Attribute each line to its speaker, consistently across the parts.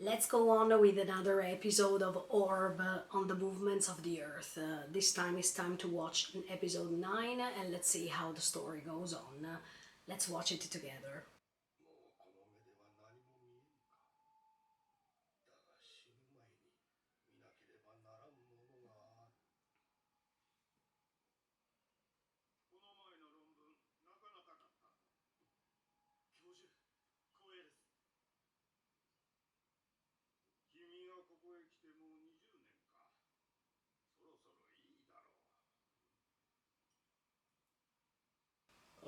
Speaker 1: Let's go on with another episode of Orb on the movements of the earth. This time it's time to watch episode 9 and let's see how the story goes on. Let's watch it together.
Speaker 2: もうこの目では何も見えんか。だが死ぬ前に見なければならんものがある。この前の論文、なかなかだった。教授、光栄です。君がここへ来てもう20年か。そろそろいいだろう。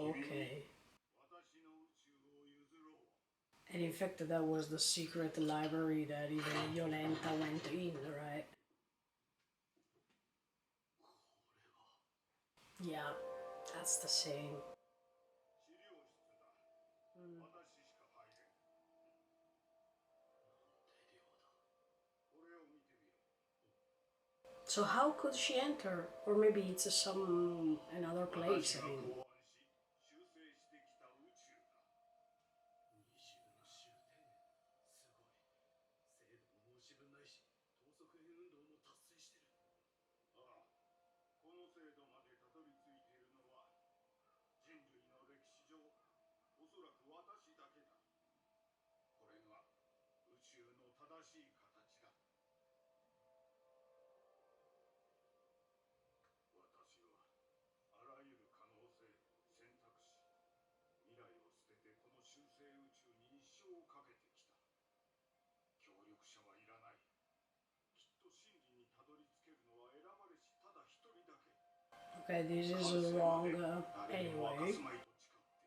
Speaker 1: Okay.
Speaker 2: 私の宇宙を譲ろう。
Speaker 1: And in fact, that was the secret library that even Yolenta went in, right?
Speaker 2: これは
Speaker 1: Yeah, that's the same.
Speaker 2: 資料室だ。私しか入れん。なんて量だ。これを見てみろ。
Speaker 1: So how could she enter? Or maybe it's another place. I
Speaker 2: 私が
Speaker 1: mean,
Speaker 2: 考案し、修正してきた宇宙だ。20の終点。すごい。精度も申し分ないし、等速変運動も達成してる。ああ、この精度までたどり着いているのは、人類の歴史上、おそらく私だけだ。これが宇宙の正しい形だ。私はあらゆる可能性、選択肢、未来を捨ててこの修正宇宙に一生をかけてきた。協力者はいらない。きっと真理にたどり着けるのは選ばれしただ一人だけ。
Speaker 1: okay, this is wrong.
Speaker 2: 誰にも明か
Speaker 1: Anyway,
Speaker 2: すまいと誓っていた。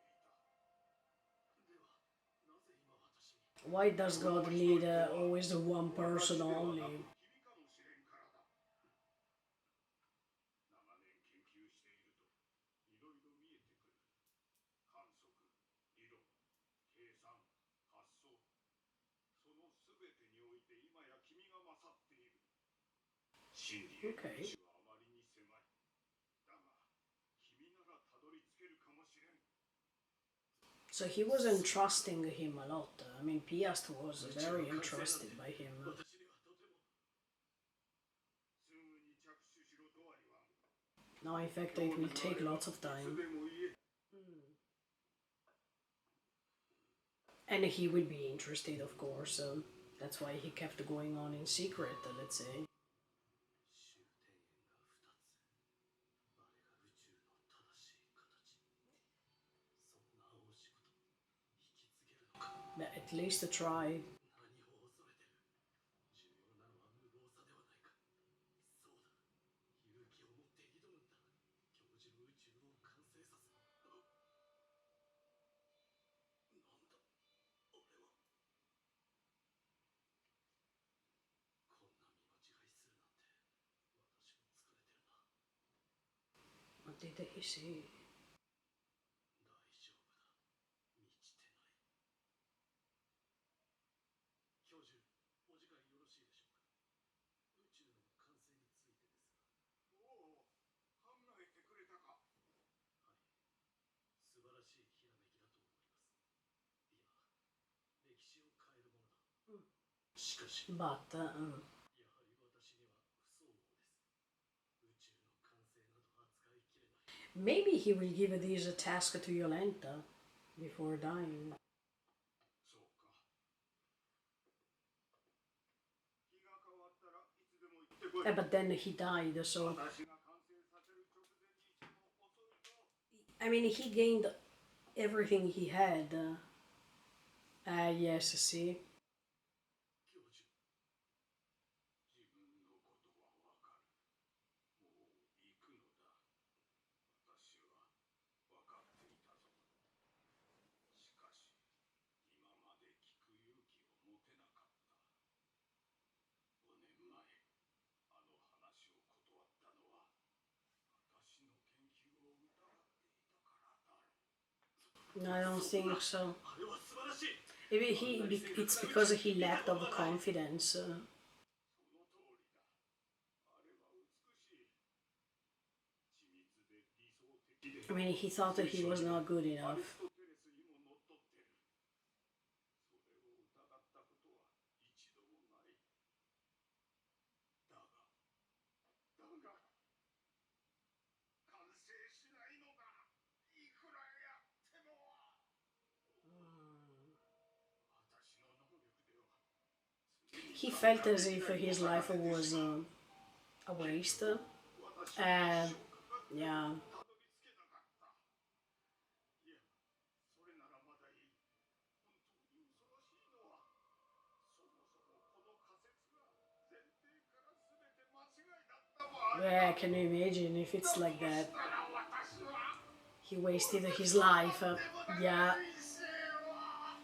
Speaker 2: では、なぜ今私に
Speaker 1: why does God need always one person only?
Speaker 2: 君かもしれんからだ。長年研究しているといろいろ見えてくる。観測、理論、計算、発想、そのすべてにおいて今や君が勝っている。真理への道はあまりに狭い。だが、君ならたどり着けるかもしれん。
Speaker 1: So he was entrusting him a lot. I mean, Piast was very entrusted by him.
Speaker 2: 私にはとてもすぐに着手しろとは言わん。
Speaker 1: Now, in fact, it will take lots of
Speaker 2: いつ
Speaker 1: time.
Speaker 2: でも言え。
Speaker 1: And he will be interested, of course. That's why he kept going on in secret, let's say.
Speaker 2: 終点円が2つ。あれが宇宙の正しい形。そんな大仕事引き継げるのか。
Speaker 1: But at least to try.
Speaker 2: 何を恐れてる。重要なのは無謀さではないか。そうだ。勇気を持って挑むんだ。教授の宇宙を完成させ。なんだ俺は。こんな見間違いするなんて私も疲れてるな。
Speaker 1: What did he say?
Speaker 2: 大丈夫だ。満ちてない。教授、お時間よろしいでしょうか。宇宙の完成についてですが。おお、考えてくれたか。はい。素晴らしいひらめきだと思います。いや、歴史を変えるものだ。しかし、
Speaker 1: But
Speaker 2: やはり私には不相応です。宇宙の完成など扱いきれない。
Speaker 1: maybe he will give this task to Yolenta before dying.
Speaker 2: そうか。日が変わったらいつでも行ってこい。
Speaker 1: But then he died, so
Speaker 2: 私が完成させる直前にしても遅いぞ。
Speaker 1: I mean, he gained everything he had. Yes, see.
Speaker 2: 教授、自分のことはわかる。もう行くのだ。私は分かっていたぞ。しかし、今まで聞く勇気を持てなかった。5年前、あの話を断ったのは、私の研究を疑っていたからだろう。
Speaker 1: I don't think so.
Speaker 2: あれは素晴らしい。
Speaker 1: Maybe it's because he lacked of confidence.
Speaker 2: その通りだ。あれは美しい。緻密で理想的で。
Speaker 1: I mean, he thought that he was not good
Speaker 2: アリ
Speaker 1: enough.
Speaker 2: ストテレスにものっとってる。それを疑ったことは一度も
Speaker 1: he felt as if his life was a waste. Uh, yeah.
Speaker 2: いや、それならまだいい。本当に恐ろしいのは、そもそもこの仮説が前提から全て間違いだった場合、
Speaker 1: Yeah, can you imagine if it's like
Speaker 2: どう
Speaker 1: that?
Speaker 2: したら私は
Speaker 1: He wasted his life. Yeah,
Speaker 2: 人生は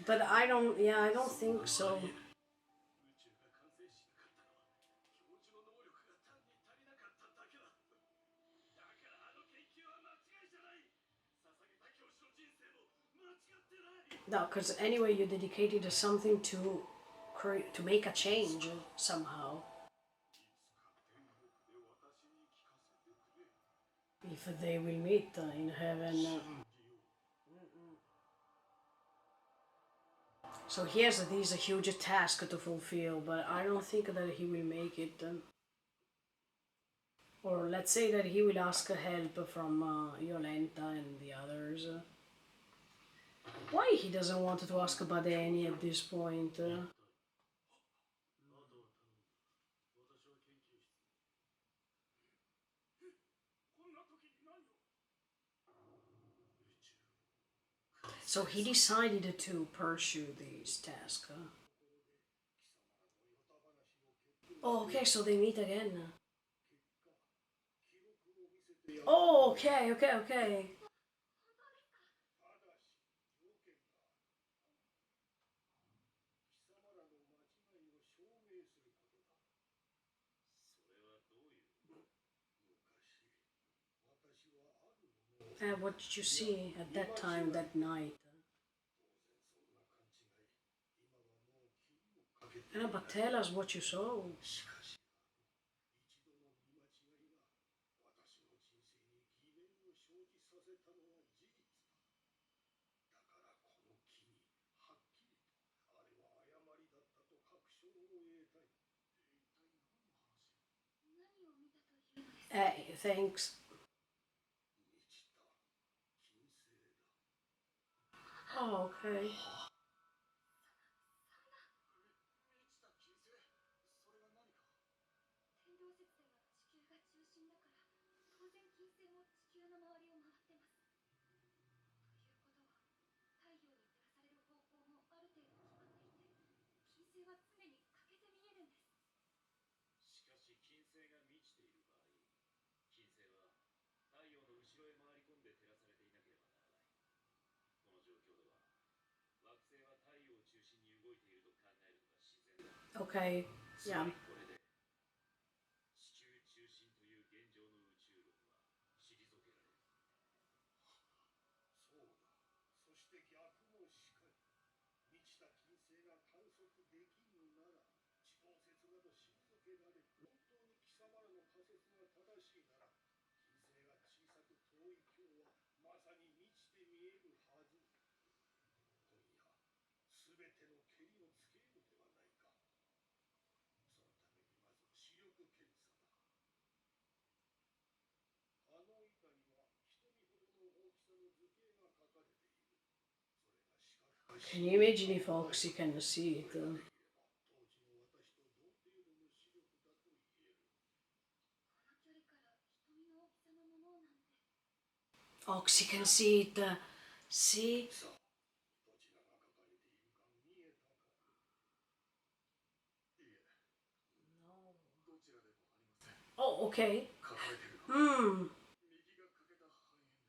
Speaker 1: but I don't. Yeah, I don't think so.
Speaker 2: 宇宙が完成しなかったのは教授の能力が単に足りなかっただけだ。だからあの研究は間違いじゃない。捧げた教師の人生も間違ってない。
Speaker 1: No, because anyway, you dedicated something to make a change somehow.
Speaker 2: いつか天国で私に聞かせてくれ。
Speaker 1: If they will meet in heaven.
Speaker 2: 真理を
Speaker 1: So he has this huge task to fulfill, but I don't think that he will make it. Or let's say that he will ask help from Yolenta and the others. Why he doesn't want to ask Badeni at this point?
Speaker 2: あとは頼む。私は研究室に。こんな時に何を。宇宙。
Speaker 1: So he decided to pursue this task. Oh, okay, so they meet again. Oh, okay, okay, okay.
Speaker 2: ただし条件が貴様らの間違いを証明することだ。それはどういう昔私はあるものを
Speaker 1: And what did you see at that time, that night?
Speaker 2: 当然そんな勘違い今はもう気にもかけていな
Speaker 1: Yeah,
Speaker 2: い。
Speaker 1: but tell us what you saw.
Speaker 2: しかし一度の見間違いが私の人生に疑念を生じさせたのは事実だ。だからこの木にはっきりとあれは誤りだったと確証を得たい。一体何の話？
Speaker 3: 何を見たというのですか？
Speaker 1: Thanks.
Speaker 2: 満ちた金星だ。
Speaker 1: Oh, okay.
Speaker 2: 満ちた金星？それが何か？
Speaker 3: 天動説では地球が中心だから当然金星も地球の周りを回ってます。ということは太陽に照らされる方向もある程度決まっていて金星は常に欠けて見えるんです。
Speaker 4: しかし金星が満ちている場合、金星は太陽の後ろへ回り込んで照らされていなければならない。この状況では惑星は太陽を中心に動いていると考えるのが自然だ。
Speaker 1: Okay.
Speaker 4: つま
Speaker 1: Yeah.
Speaker 4: りこれで地球中心という現状の宇宙論は退けられる。
Speaker 2: そうだ。そして逆もしかり。満ちた金星が観測できぬなら地動説など退けられる。本当に貴様らの仮説が正しいなら金星が小さく遠い今日はまさに満ちて見えるはず。今夜全てのけりをつけるではないか。そのためにまず視力検査だ。あの板には瞳ほどの大きさの図形が書かれている。それが視覚化し
Speaker 1: Can you imagine if Oxy can see it?
Speaker 2: 当時の私と同程度の視力だと言える。
Speaker 3: この距離から瞳の大きさのものなんて
Speaker 1: Oxy can see it. See?
Speaker 2: さあ、どちらが書かれているか見えたか？いえ、
Speaker 1: No.
Speaker 2: どちらでもありません。
Speaker 1: Oh, okay.
Speaker 2: 書かれているのは
Speaker 1: Hmm.
Speaker 2: 右が欠けた半円です。い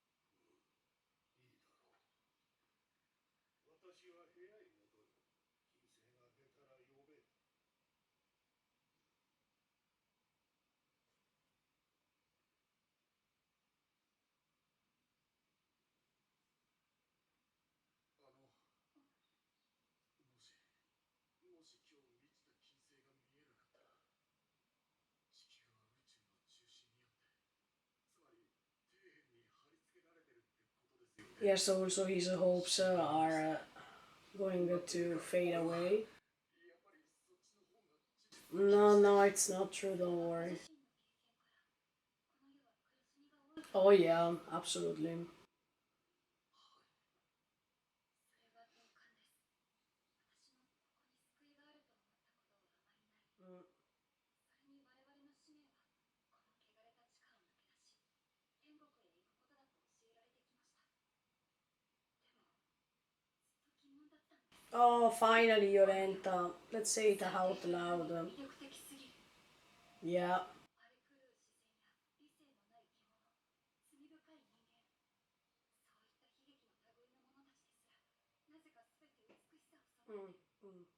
Speaker 2: いだろう。私は部屋へ戻る。金星が出たら呼べ。もし今日満ちた金星が見えなかったら地球は宇宙の中心にあってつまり底辺に貼り付けられてるってことですよね。
Speaker 1: Yes, also his hopes are going to fade away.
Speaker 2: やっぱりそっちの方が実際
Speaker 1: No, no, it's not true, don't worry.
Speaker 3: 自身の経験からこの世は苦しみが多い。
Speaker 1: Oh, yeah, absolutely. Oh, finally, Yolenta. Let's say it out loud.
Speaker 3: 魅力的すぎる。
Speaker 1: Yeah.
Speaker 3: 荒れ狂う自然や理性のない獣、罪深い人間、そういった悲劇の類の者たちですら、なぜか全て美しさを備えてる。
Speaker 1: Mm.
Speaker 3: これに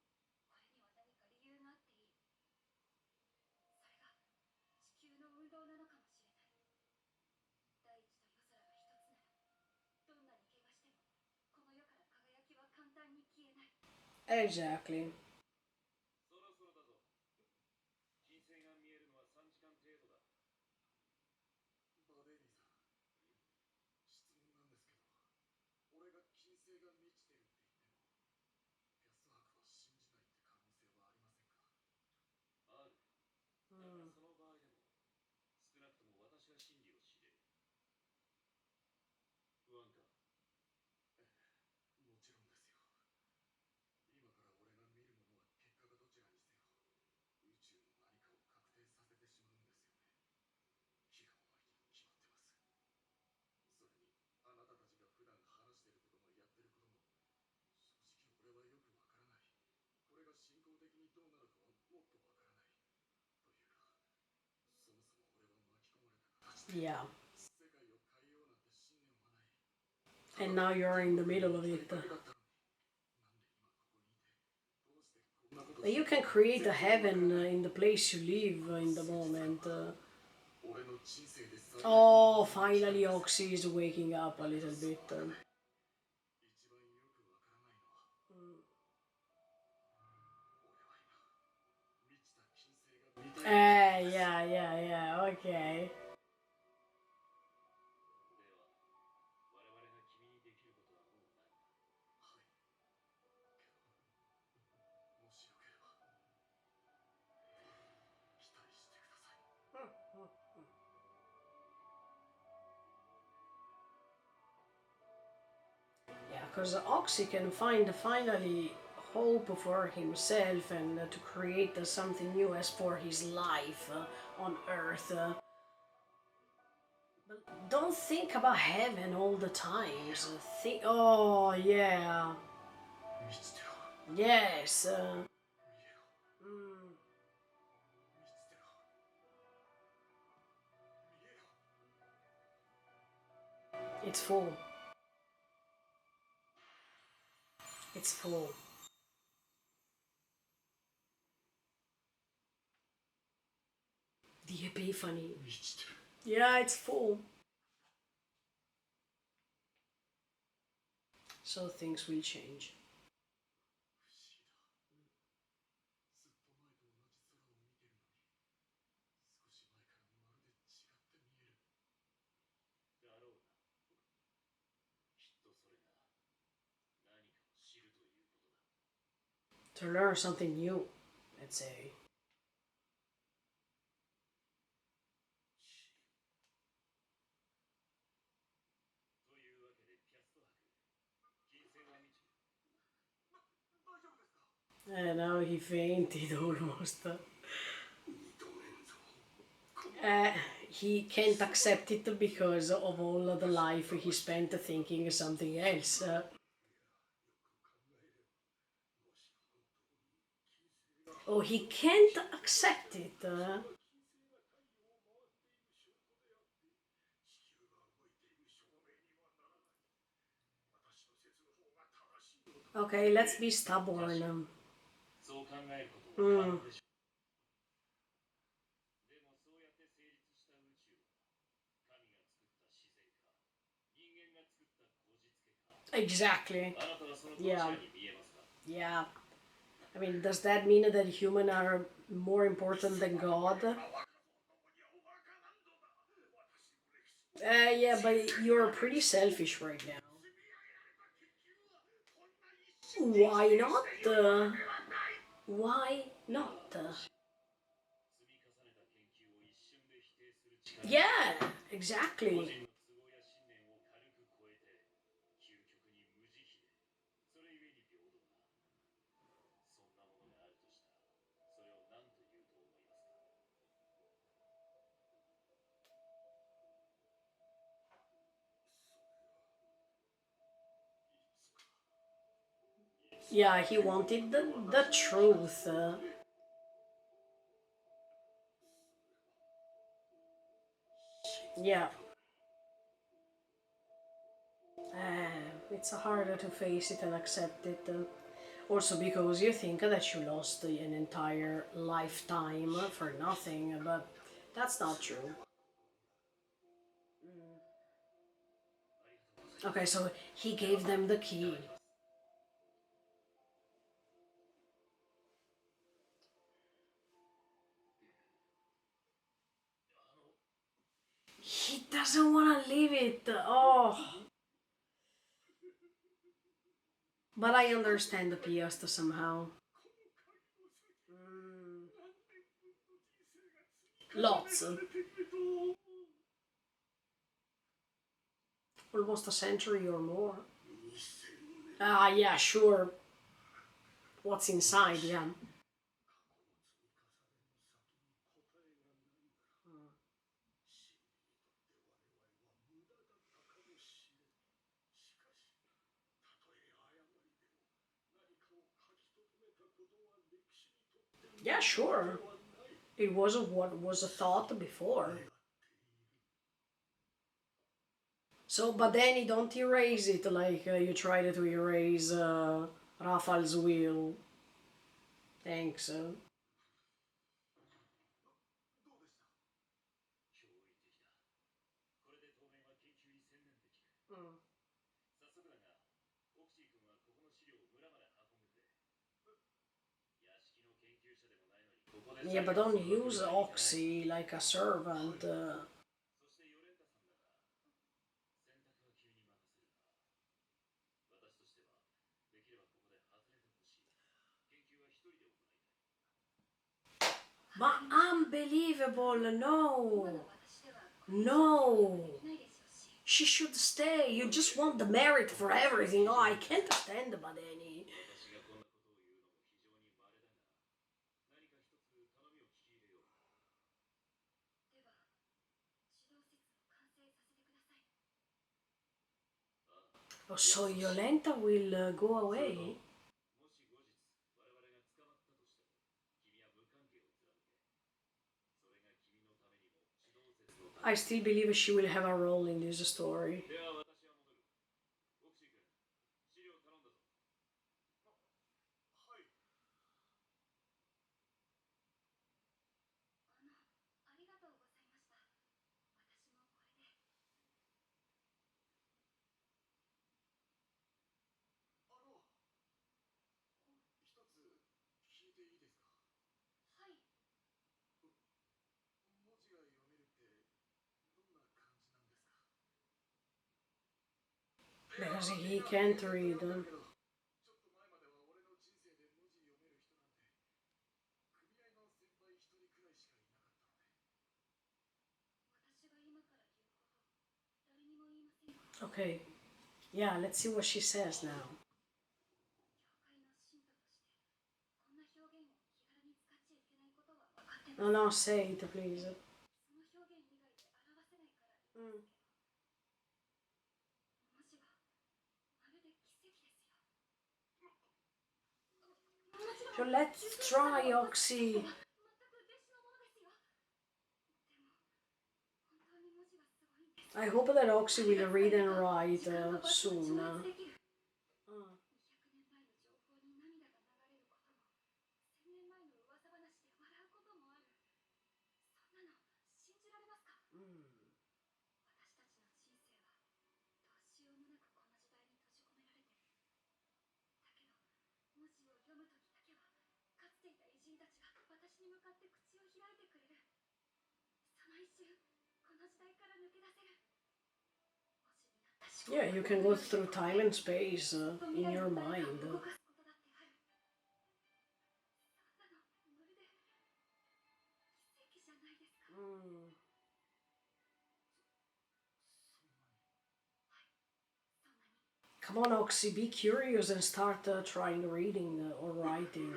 Speaker 3: は何か理由があっていい。それが地球の運動なのかもしれない。大地と夜空が一つなら、どんなに怪我しても、この世から輝きは簡単に消えない。
Speaker 1: Exactly.
Speaker 4: そろそろだぞ。金星が見えるのは3時間程度だ。
Speaker 2: バデイリーさん、質問なんですけど、俺が金星が満ちてるって言っても、ピャス博は信じないって可能性はありませんか？
Speaker 4: ある。だがその場合でも、少なくとも私は真理を知れる。不安か？
Speaker 2: もちろんですよ。今から俺が見るものは結果がどちらにせよ、宇宙の何かを確定させてしまうんですよね。気が重いに決まってます。それに、あなたたちが普段話してることもやってることも、正直俺はよくわからない。これが進行的にどうなるかはもっとわからない。というか、そもそも俺は巻き込まれた形で
Speaker 1: Yeah.
Speaker 2: 世界を変えようなんて信念はない。
Speaker 1: And now you're in the middle of it.
Speaker 2: だったのに、なんで今ここにいて、どうしてこんなこと
Speaker 1: You can create a heaven in the place you live in the moment.
Speaker 2: 俺の人生で最大
Speaker 1: Oh,
Speaker 2: の
Speaker 1: finally Oxy is waking up a little bit.
Speaker 2: 一番よくわからないのは、俺は今満ちた金星が見ている。
Speaker 1: Yeah, okay.
Speaker 4: では、我々が君にできることはもうないな。
Speaker 2: はい。けど、もしよければ期待してください。
Speaker 1: Yeah, because Oxy can find finally hope for himself and to create something new as for his life on Earth. But don't think about heaven all the time. So think, oh yeah,
Speaker 2: 満ちてろ。
Speaker 1: yes.
Speaker 2: 見えろ。
Speaker 1: Mm,
Speaker 2: 満ちてろ。見えろ。
Speaker 1: it's full. It's full. The epiphany.
Speaker 2: 満ちてる。
Speaker 1: Yeah, it's full. So things will change.
Speaker 2: 不思議だ。ずっと前と同じ空を見てるのに、少し前からまるで違って見える。
Speaker 4: だろうな。きっとそれが何かを知るということだ。
Speaker 1: To learn something new, let's say.
Speaker 4: というわけで、ピャスト博、金星は未知。
Speaker 2: 大丈夫ですか？
Speaker 1: And now he fainted almost.
Speaker 2: 認めんぞ。
Speaker 1: He can't accept it because of all the life he spent thinking something else.
Speaker 2: よく考えれば、もし本当に金星が
Speaker 1: Oh, he can't accept it.
Speaker 2: 金星が太陽を回っている証拠であって、地球が動いている証明にはならない。私の説の方が正しいのだ。
Speaker 1: Okay, let's be stubborn.
Speaker 4: そう考えることも可能でしょう。でもそうやって成立した宇宙は、神が作った自然か、人間が作ったこじつけか。
Speaker 1: Exactly.
Speaker 4: あなたはそのどちらに見えますか？
Speaker 1: Yeah. I mean, does that mean that humans are more important than God? Yeah, but you're pretty selfish right now. Why not? Why not?
Speaker 4: 積み重ねた研究を一瞬で否定する力。
Speaker 1: Yeah,
Speaker 4: 個
Speaker 1: exactly.
Speaker 4: 人の都合や信念を軽く超えて、究極に無慈悲で、それゆえに平等な。そんなものがあるとしたら、それを何と言うと思いますか？
Speaker 2: それはいつか、いつ
Speaker 1: Yeah, he wanted the truth. Yeah. It's harder to face it and accept it. Also because you think that you lost an entire lifetime for nothing, but that's not true. Okay, so he gave them the key. He doesn't want to leave it. Oh. But I understand the Piasta somehow. Lots. Almost a century or more. Ah, yeah, sure. What's inside, yeah. Yeah, sure. It wasn't what was a thought before. So, but then you don't erase it like you tried to erase Rafal's will. Thanks.
Speaker 4: 驚異的だ。これで当面は研究に専念できる。早速だが、オクシー君はここの資料を村まで運んでくれ。屋敷の研究者でもないのに、ここで
Speaker 1: Yeah, but don't use Oxy like a servant.
Speaker 4: そしてヨレンタさんだが、選択は君に任せるが、私としては、できればここで外れてほしい。研究は一人で行いたい。
Speaker 1: But unbelievable, no. No. She should stay. You just want the merit for everything. Oh, I can't stand Badeni.
Speaker 4: 私がこんなことを言うのも非常に稀だが、何か一つ頼みを聞き入れよう。
Speaker 3: では指導説を完成させてください。
Speaker 1: Oh, so Yolenta will go away?
Speaker 4: もし後日我々が捕まったとしても、君は無関係を貫け。それが君のためにも指導説のため
Speaker 1: I still believe she will have a role in this story.
Speaker 4: では私は戻る。オクシー君、資料頼んだぞ。
Speaker 2: はい。
Speaker 3: ありがとうございました。私もこれで。
Speaker 2: 一つ聞いていいですか？
Speaker 3: はい。
Speaker 2: 文字が読めるってどんな感じなんですか？
Speaker 1: Because he can't read.
Speaker 2: ちょっと前までは俺の人生で文字読める人なんて組合の先輩一人くらいしかいなかったので。
Speaker 3: 私が今から言うこと、誰にも言いませんか？
Speaker 1: Okay. Yeah, let's see what she says now.
Speaker 3: 教会の信徒として、こんな表現を気軽に使っちゃいけないことは分かってます。
Speaker 1: No, no, say it, please.
Speaker 3: その表現以外で表せないから言いますけど、文字はまるで奇跡ですよ。
Speaker 1: So let's try, Oxy.
Speaker 3: 全く弟子のものですよ。でも本当に文字はすごいんです。
Speaker 1: I hope that Oxy will read and write soon.
Speaker 3: 200年前の情報に涙が流れることも、1000年前の噂話で笑うこともある。そんなの信じられますか？私たちの人生はどうしようもなくこの時代に閉じ込められてる。だけど文字を読むときだけは、かつていた偉人たちが私に向かって口を開いてくれる。その一瞬、この時代から抜け出せる。文字になった思考
Speaker 1: Yeah, you can go through time and space in your mind.
Speaker 3: 動かすことだってある。そんなのまるで奇跡じゃないですか。
Speaker 1: Come on, Oxy, be curious and start trying reading or writing.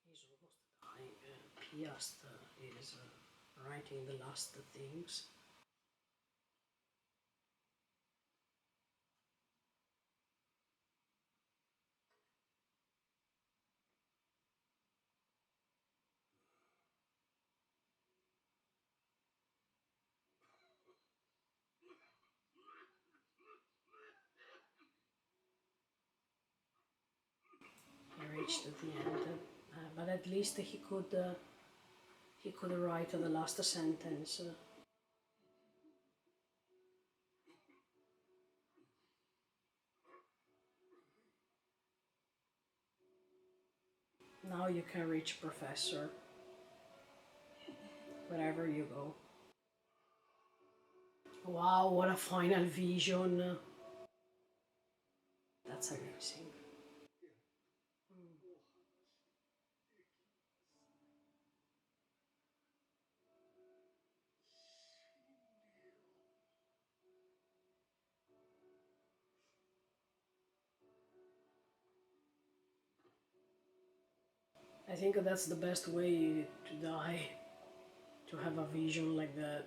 Speaker 1: He's almost dying. Piast. is writing the last things. He reached the end, but at least he could write the last sentence. Now you can reach Professor wherever you go. Wow, what a final vision! That's amazing. I think that's the best way to die, to have a vision like that.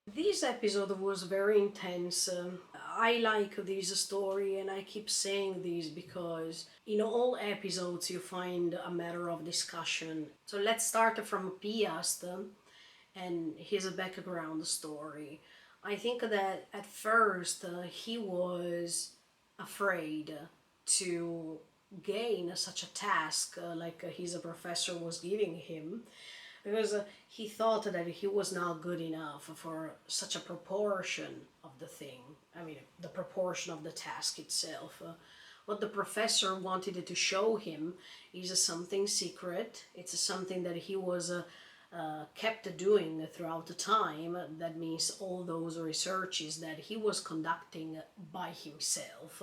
Speaker 1: This episode was very intense. I like this story, and I keep saying this because in all episodes you find a matter of discussion. So let's start from Piast and his background story. I think that at first he was afraid to gain such a task like his professor was giving him, because he thought that he was not good enough for such a proportion of the thing. I mean, the proportion of the task itself. What the professor wanted to show him is something secret. It's something that he was kept doing throughout the time. That means all those researches that he was conducting by himself,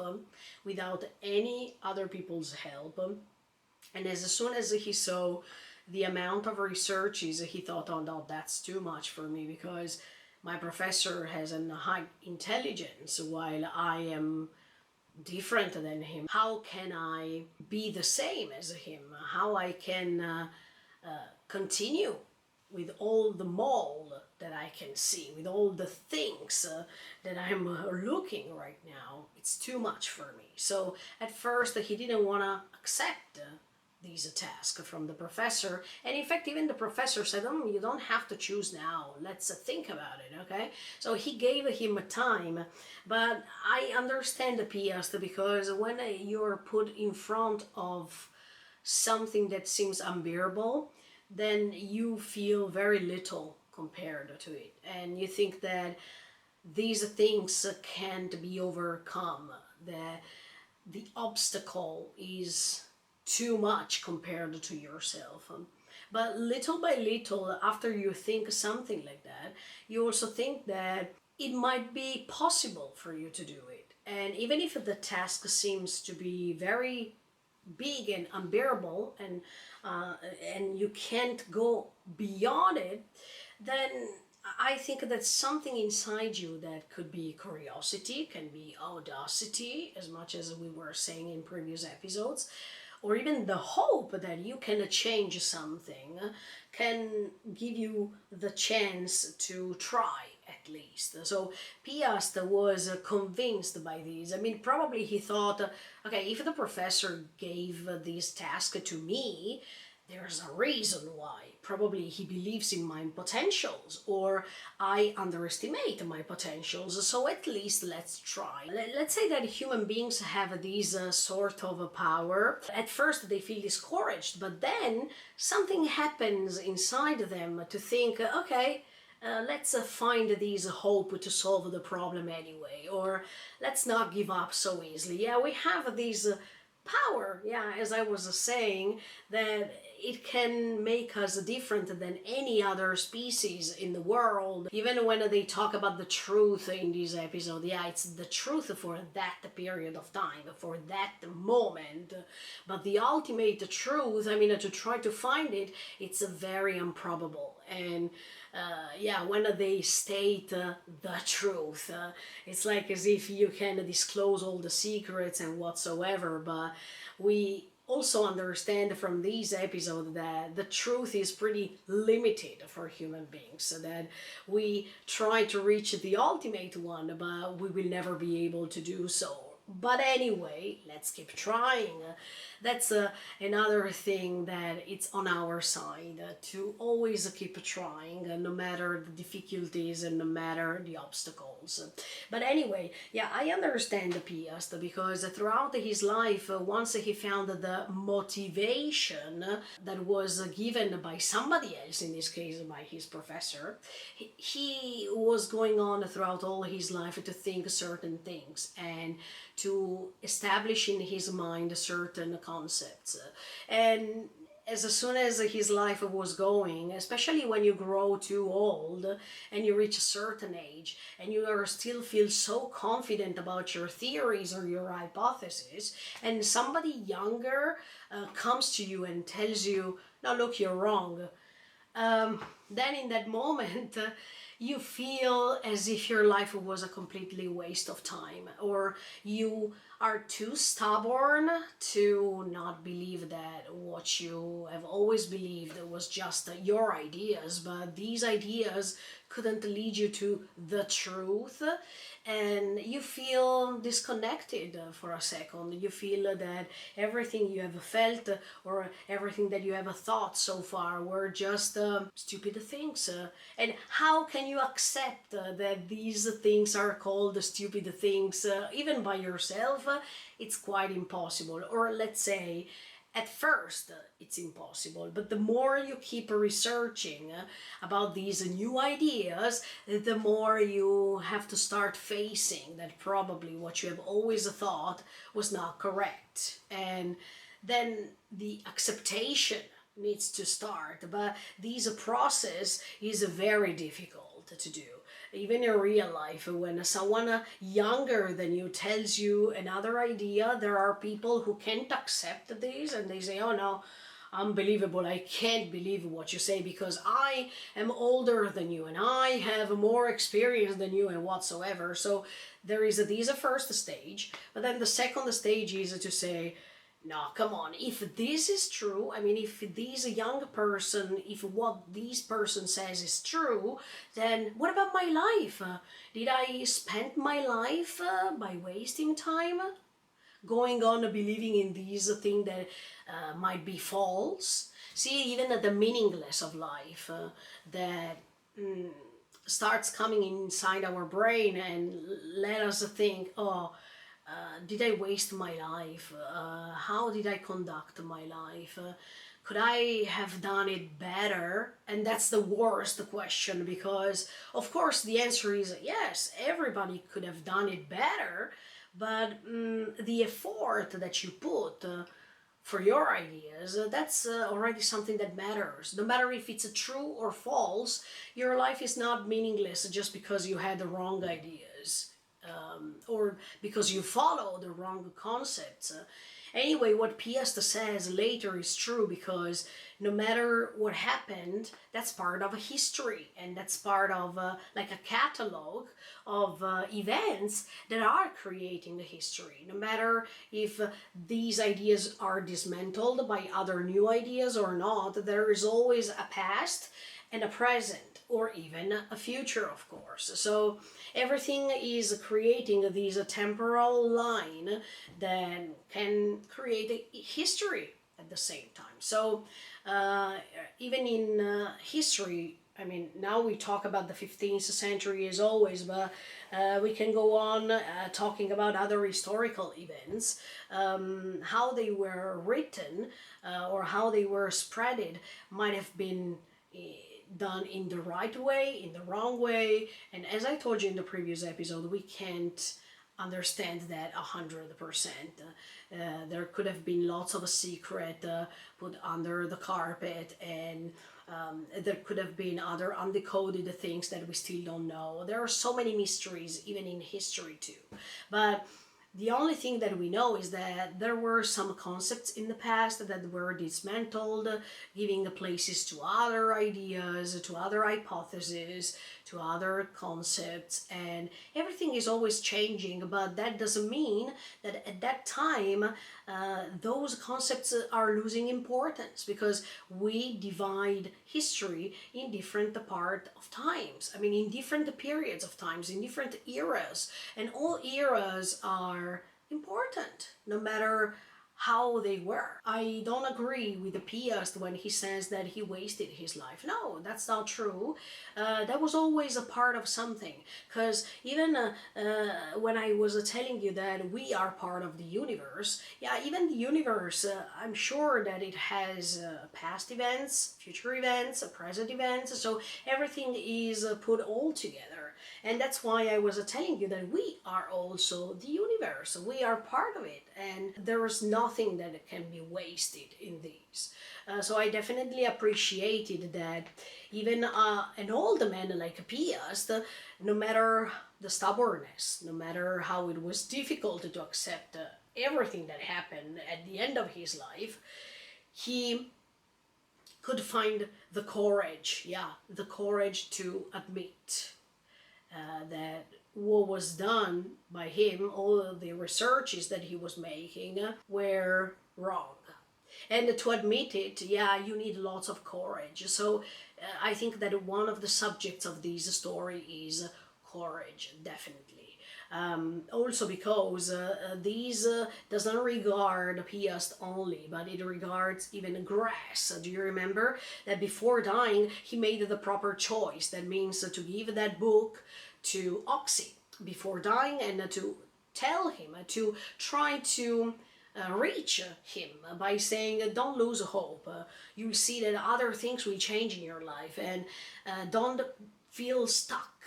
Speaker 1: without any other people's help. And as soon as he saw the amount of researches, he thought, oh no, that's too much for me, because my professor has a high intelligence while I am different than him. How can I be the same as him? How I can continue with all the mole that I can see, with all the things that I'm looking right now? It's too much for me. So at first he didn't want to accept these tasks from the professor, and in fact even the professor said, you don't have to choose now, let's think about it, okay? So he gave him time. But I understand the Piast, because when you're put in front of something that seems unbearable, then you feel very little compared to it, and you think that these things can't be overcome, that the obstacle is too much compared to yourself. But little by little, after you think something like that, you also think that it might be possible for you to do it. And even if the task seems to be very big and unbearable, and you can't go beyond it, then I think that something inside you, that could be curiosity, can be audacity, as much as we were saying in previous episodes, or even the hope that you can change something, can give you the chance to try at least. So Piast was convinced by this. I mean, probably he thought, okay, if the professor gave this task to me, there's a reason why. Probably he believes in my potentials, or I underestimate my potentials, so at least let's try. Let's say that human beings have this sort of power. At first they feel discouraged, but then something happens inside them to think, okay, let's find this hope to solve the problem anyway, or let's not give up so easily. Yeah, we have this power, yeah, as I was saying, that it can make us different than any other species in the world. Even when they talk about the truth in this episode, yeah, it's the truth for that period of time, for that moment. But the ultimate truth, I mean, to try to find it, it's very improbable. And yeah, when they state the truth, it's like as if you can disclose all the secrets and whatsoever, but we also understand from these episodes that the truth is pretty limited for human beings, so that we try to reach the ultimate one, but we will never be able to do so. But anyway, let's keep trying. That's another thing that it's on our side, to always keep trying, no matter the difficulties and no matter the obstacles. But anyway, yeah, I understand Piast, because throughout his life, once he found the motivation that was given by somebody else, in this case by his professor, he was going on throughout all his life to think certain things and to establish in his mind certain concepts. And as soon as his life was going, especially when you grow too old and you reach a certain age and you are still feel so confident about your theories or your hypotheses, and somebody younger comes to you and tells you, no, look, you're wrong, then in that moment you feel as if your life was a completely waste of time, or you are too stubborn to not believe that what you have always believed was just your ideas, but these ideas couldn't lead you to the truth, and you feel disconnected for a second. You feel that everything you have felt or everything that you have thought so far were just stupid things. And how can you accept that these things are called stupid things, even by yourself? It's quite impossible. Or let's say, at first it's impossible, but the more you keep researching about these new ideas, the more you have to start facing that probably what you have always thought was not correct. And then the acceptation needs to start, but this process is very difficult to do. Even in real life, when someone younger than you tells you another idea, there are people who can't accept this and they say, oh no, unbelievable, I can't believe what you say because I am older than you and I have more experience than you and whatsoever. So there is this first stage, but then the second stage is to say, no, come on, if this is true, I mean, if this young person, if what this person says is true, then what about my life? Did I spend my life by wasting time? Going on believing in these things that might be false? See, even the meaningless of life that starts coming inside our brain and let us think, oh, did I waste my life? How did I conduct my life? Could I have done it better? And that's the worst question, because of course the answer is yes, everybody could have done it better, but the effort that you put for your ideas, that's already something that matters. No matter if it's true or false, your life is not meaningless just because you had the wrong ideas. Or because you follow the wrong concepts. Anyway, what Piast says later is true, because no matter what happened, that's part of a history, and that's part of like a catalog of events that are creating the history. No matter if these ideas are dismantled by other new ideas or not, there is always a past and a present, or even a future, of course. So everything is creating this temporal line that can create a history at the same time. So even in history, I mean, now we talk about the 15th century as always, but we can go on talking about other historical events, how they were written or how they were spreaded might have been done in the right way, in the wrong way, and as I told you in the previous episode, we can't understand that 100%. There could have been lots of a secret put under the carpet, and there could have been other undecoded things that we still don't know. There are so many mysteries, even in history too. But the only thing that we know is that there were some concepts in the past that were dismantled, giving places to other ideas, to other hypotheses, to other concepts, and everything is always changing, but that doesn't mean that at that time those concepts are losing importance, because we divide history in different part of times. I mean, in different periods of times, in different eras, and all eras are important, no matter how they were. I don't agree with the Piast when he says that he wasted his life. No, that's not true. That was always a part of something. Because even when I was telling you that we are part of the universe, yeah, even the universe, I'm sure that it has past events, future events, present events, so everything is put all together. And that's why I was telling you that we are also the universe. We are part of it, and there is nothing that can be wasted in these. So I definitely appreciated that even an old man like Piast, no matter the stubbornness, no matter how it was difficult to accept everything that happened at the end of his life, he could find the courage, the courage to admit that what was done by him, all of the researches that he was making, were wrong. And to admit it, you need lots of courage. So I think that one of the subjects of this story is courage, definitely. Also because this doesn't regard Piast only, but it regards even Grass. Do you remember that before dying he made the proper choice? That means to give that book to Oxy before dying, and to tell him, to try to reach him by saying, don't lose hope. You'll see that other things will change in your life, and don't feel stuck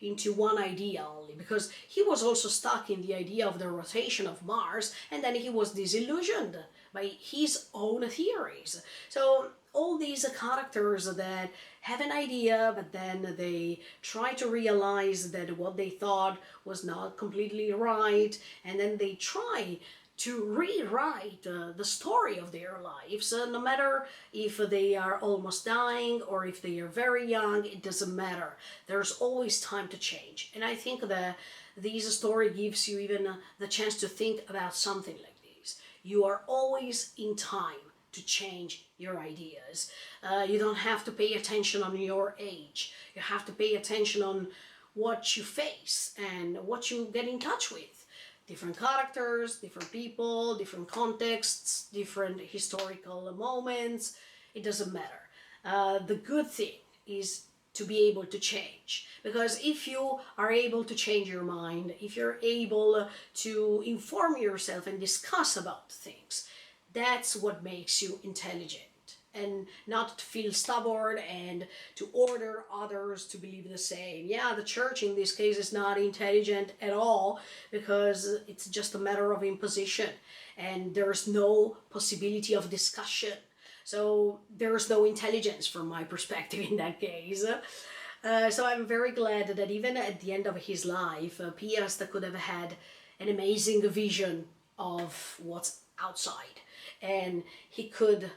Speaker 1: into one idea only, because he was also stuck in the idea of the rotation of Mars, and then he was disillusioned by his own theories. So all these characters that have an idea, but then they try to realize that what they thought was not completely right, and then they try to rewrite the story of their lives, no matter if they are almost dying or if they are very young, it doesn't matter. There's always time to change. And I think that this story gives you even the chance to think about something like this. You are always in time to change your ideas. You don't have to pay attention on your age. You have to pay attention on what you face and what you get in touch with. Different characters, different people, different contexts, different historical moments. It doesn't matter. The good thing is to be able to change. Because if you are able to change your mind, if you're able to inform yourself and discuss about things, that's what makes you intelligent, and not to feel stubborn and to order others to believe the same. Yeah, the church in this case is not intelligent at all, because it's just a matter of imposition, and there's no possibility of discussion. So there's no intelligence from my perspective in that case. So I'm very glad that even at the end of his life, Piast could have had an amazing vision of what's outside, and he could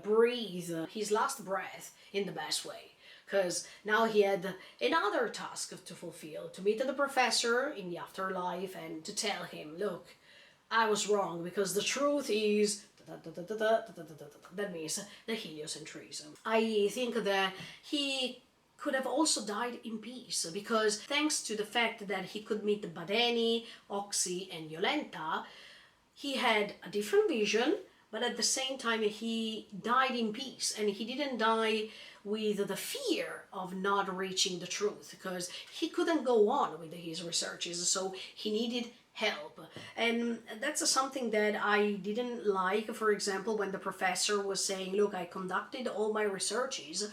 Speaker 1: breathe his last breath in the best way, because now he had another task to fulfill, to meet the professor in the afterlife and to tell him, look, I was wrong, because the truth is that means the heliocentrism. I think that he could have also died in peace, because thanks to the fact that he could meet Badeni, Oxy and Yolenta, he had a different vision, but at the same time he died in peace, and he didn't die with the fear of not reaching the truth, because he couldn't go on with his researches, so he needed help. And that's something that I didn't like, for example, when the professor was saying, look, I conducted all my researches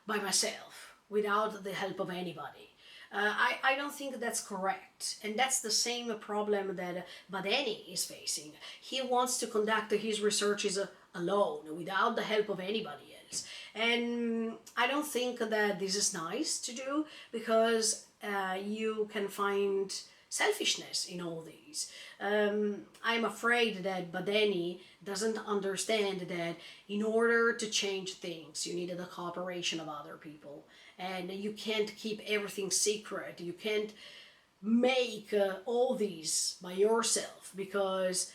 Speaker 1: by myself, without the help of anybody. I don't think that's correct. And that's the same problem that Badeni is facing. He wants to conduct his researches alone, without the help of anybody else. And I don't think that this is nice to do, because you can find selfishness in all these. I'm afraid that Badeni doesn't understand that in order to change things, you need the cooperation of other people. And you can't keep everything secret. You can't make all these by yourself, because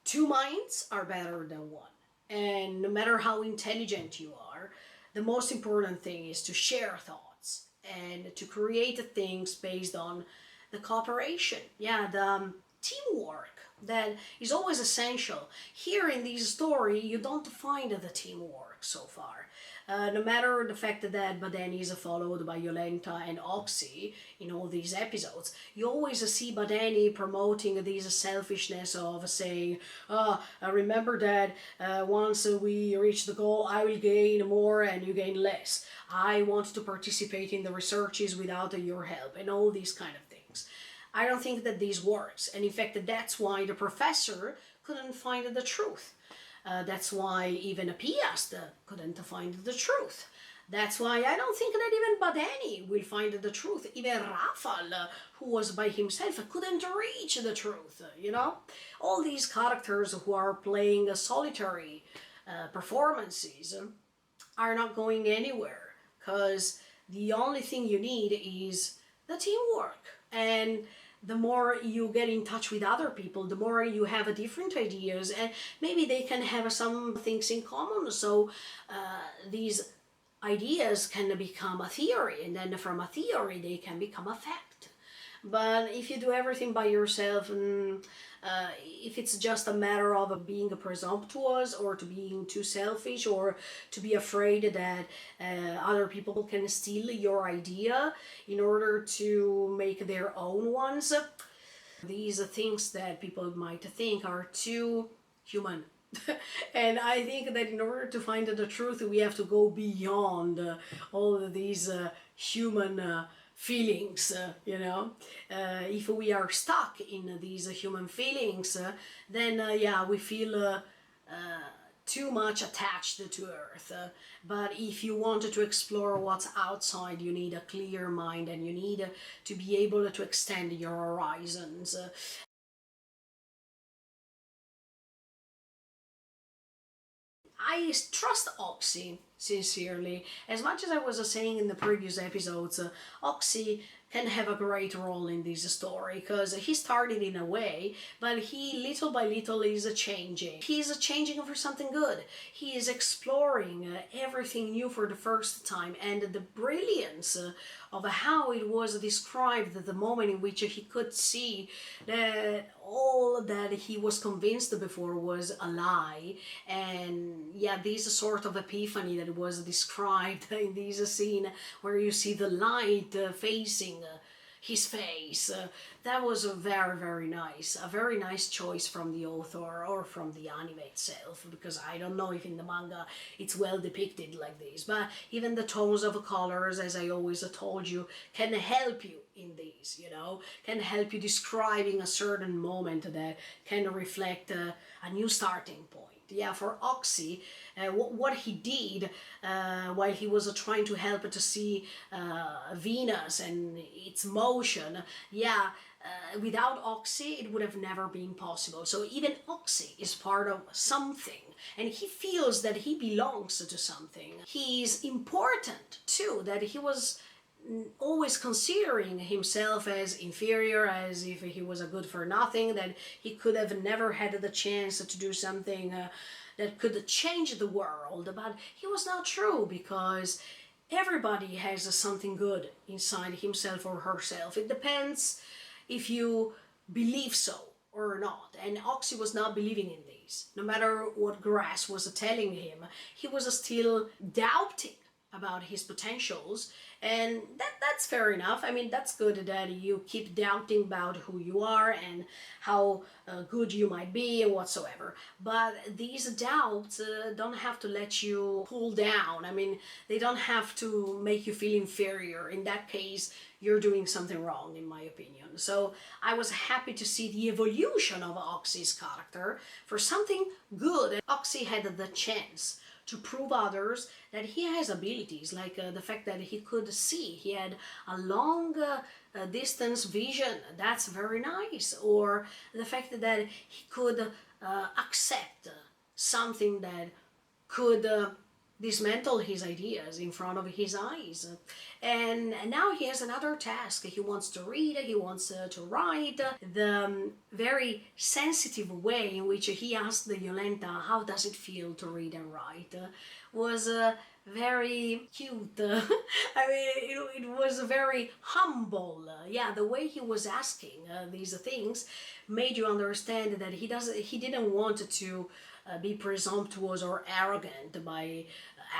Speaker 1: two minds are better than one. And no matter how intelligent you are, the most important thing is to share thoughts and to create things based on the cooperation. Yeah, the teamwork that is always essential. Here in this story, you don't find the teamwork so far. No matter the fact that Badeni is followed by Yolenta and Oxy in all these episodes, you always see Badeni promoting this selfishness of saying, I remember that once we reach the goal, I will gain more and you gain less. I want to participate in the researches without your help, and all these kind of things. I don't think that this works, and in fact that's why the professor couldn't find the truth. That's why even Piast couldn't find the truth. That's why I don't think that even Badeni will find the truth. Even Rafal, who was by himself, couldn't reach the truth, you know? All these characters who are playing solitary performances are not going anywhere, because the only thing you need is the teamwork. And the more you get in touch with other people, the more you have different ideas, and maybe they can have some things in common. So these ideas can become a theory, and then from a theory they can become a fact. But if you do everything by yourself, and if it's just a matter of being presumptuous, or to being too selfish, or to be afraid that other people can steal your idea in order to make their own ones, these are things that people might think are too human. And I think that in order to find the truth, we have to go beyond all of these human feelings, you know. If we are stuck in these human feelings, then yeah, we feel too much attached to Earth. But if you want to explore what's outside, you need a clear mind, and you need to be able to extend your horizons. I trust Oxy, sincerely. As much as I was saying in the previous episodes, Oxy can have a great role in this story, because he started in a way, but he little by little is changing. He is changing for something good. He is exploring everything new for the first time, and the brilliance of how it was described at the moment in which he could see that all that he was convinced before was a lie. And yeah, this sort of epiphany that was described in this scene where you see the light facing his face, that was a very, very nice, a very nice choice from the author or from the anime itself, because I don't know if in the manga it's well depicted like this, but even the tones of colors, as I always told you, can help you in these, you know, can help you describing a certain moment that can reflect a new starting point. Yeah, for Oxy, what he did while he was trying to help to see Venus and its motion, yeah, without Oxy it would have never been possible. So even Oxy is part of something, and he feels that he belongs to something. He's important too, that he was always considering himself as inferior, as if he was a good for nothing, that he could have never had the chance to do something that could change the world. But it was not true, because everybody has something good inside himself or herself. It depends if you believe so or not. And Oxy was not believing in these. No matter what Grass was telling him, he was still doubting about his potentials, and that's fair enough. I mean, that's good that you keep doubting about who you are and how good you might be and whatsoever, but these doubts don't have to let you pull down. I mean, they don't have to make you feel inferior. In that case, you're doing something wrong, in my opinion. So I was happy to see the evolution of Oxy's character for something good. Oxy had the chance to prove others that he has abilities, like the fact that he could see, he had a long distance vision, that's very nice, or the fact that he could accept something that could dismantle his ideas in front of his eyes. And now he has another task. He wants to read, he wants to write. The very sensitive way in which he asked Violenta how does it feel to read and write was very cute. I mean, it was very humble. Yeah, the way he was asking these things made you understand that he didn't want to be presumptuous or arrogant by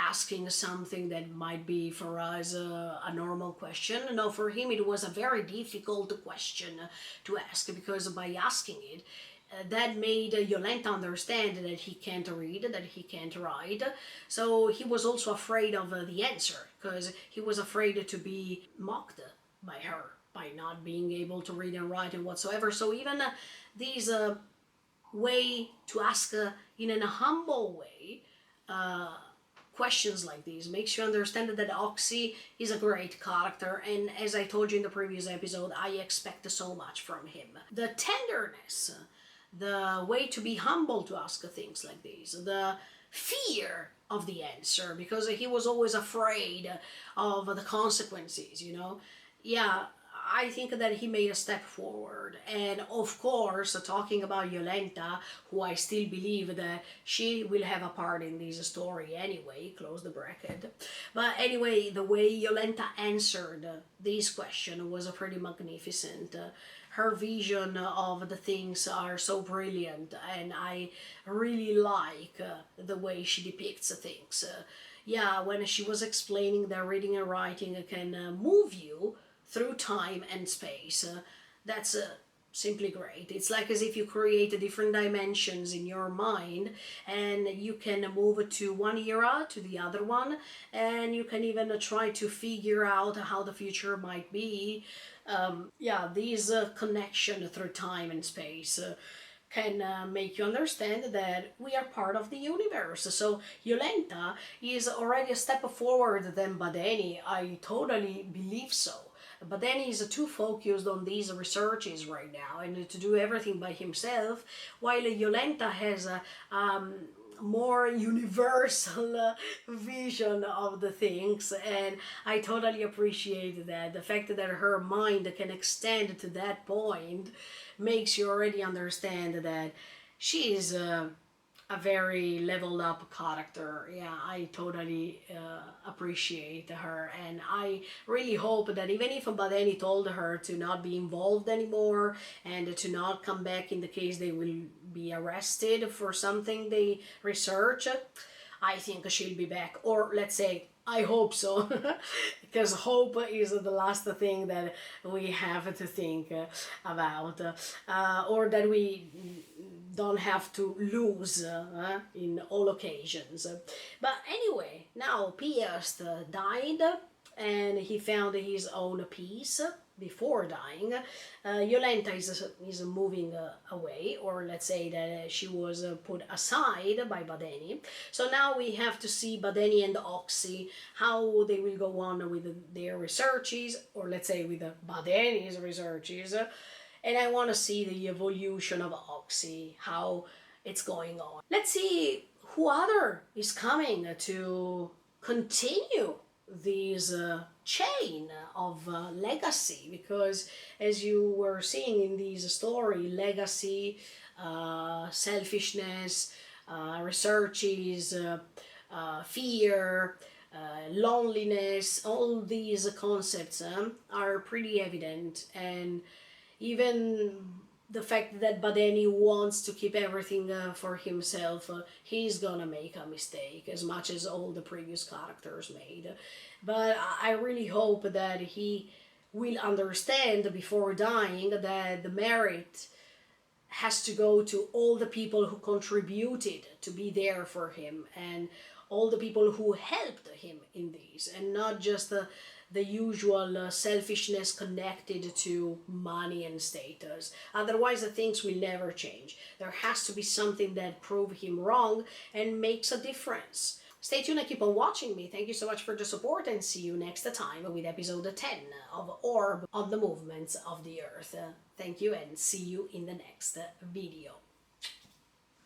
Speaker 1: asking something that might be for us a normal question. No, for him it was a very difficult question to ask, because by asking it, that made Violenta understand that he can't read, that he can't write. So he was also afraid of the answer, because he was afraid to be mocked by her by not being able to read and write and whatsoever. So even these way to ask in a humble way questions like these makes you understand that Oxy is a great character, and as I told you in the previous episode, I expect so much from him. The tenderness, the way to be humble to ask things like these, the fear of the answer, because he was always afraid of the consequences, you know. Yeah, I think that he made a step forward. And of course, talking about Violenta, who I still believe that she will have a part in this story anyway, close the bracket. But anyway, the way Violenta answered this question was pretty magnificent. Her vision of the things are so brilliant, and I really like the way she depicts things. Yeah, when she was explaining that reading and writing can move you through time and space, that's simply great. It's like as if you create different dimensions in your mind, and you can move to one era to the other one, and you can even try to figure out how the future might be. Yeah, this connection through time and space can make you understand that we are part of the universe. So Violenta is already a step forward than Badeni. I totally believe so. But then he's too focused on these researches right now and to do everything by himself, while Violenta has a more universal vision of the things, and I totally appreciate that. The fact that her mind can extend to that point makes you already understand that she is a very leveled up character. Yeah, I totally appreciate her, and I really hope that even if Badeni told her to not be involved anymore and to not come back in the case they will be arrested for something they research, I think she'll be back. Or let's say, I hope so, because hope is the last thing that we have to think about, or that we don't have to lose in all occasions. But anyway, now Piast died, and he found his own peace before dying. Violenta is moving away, or let's say that she was put aside by Badeni. So now we have to see Badeni and Oxy, how they will go on with their researches, or let's say with Badeni's researches. And I want to see the evolution of Oxy, how it's going on. Let's see who other is coming to continue this chain of legacy, because as you were seeing in this story, legacy, selfishness, researches, fear, loneliness, all these concepts are pretty evident. And even the fact that Badeni wants to keep everything for himself, he's gonna make a mistake, as much as all the previous characters made. But I really hope that he will understand before dying that the merit has to go to all the people who contributed to be there for him, and all the people who helped him in these, and not just the usual selfishness connected to money and status. Otherwise, the things will never change. There has to be something that proves him wrong and makes a difference. Stay tuned and keep on watching me. Thank you so much for the support, and see you next time with episode 10 of Orb on the Movements of the Earth. Thank you, and see you in the next video.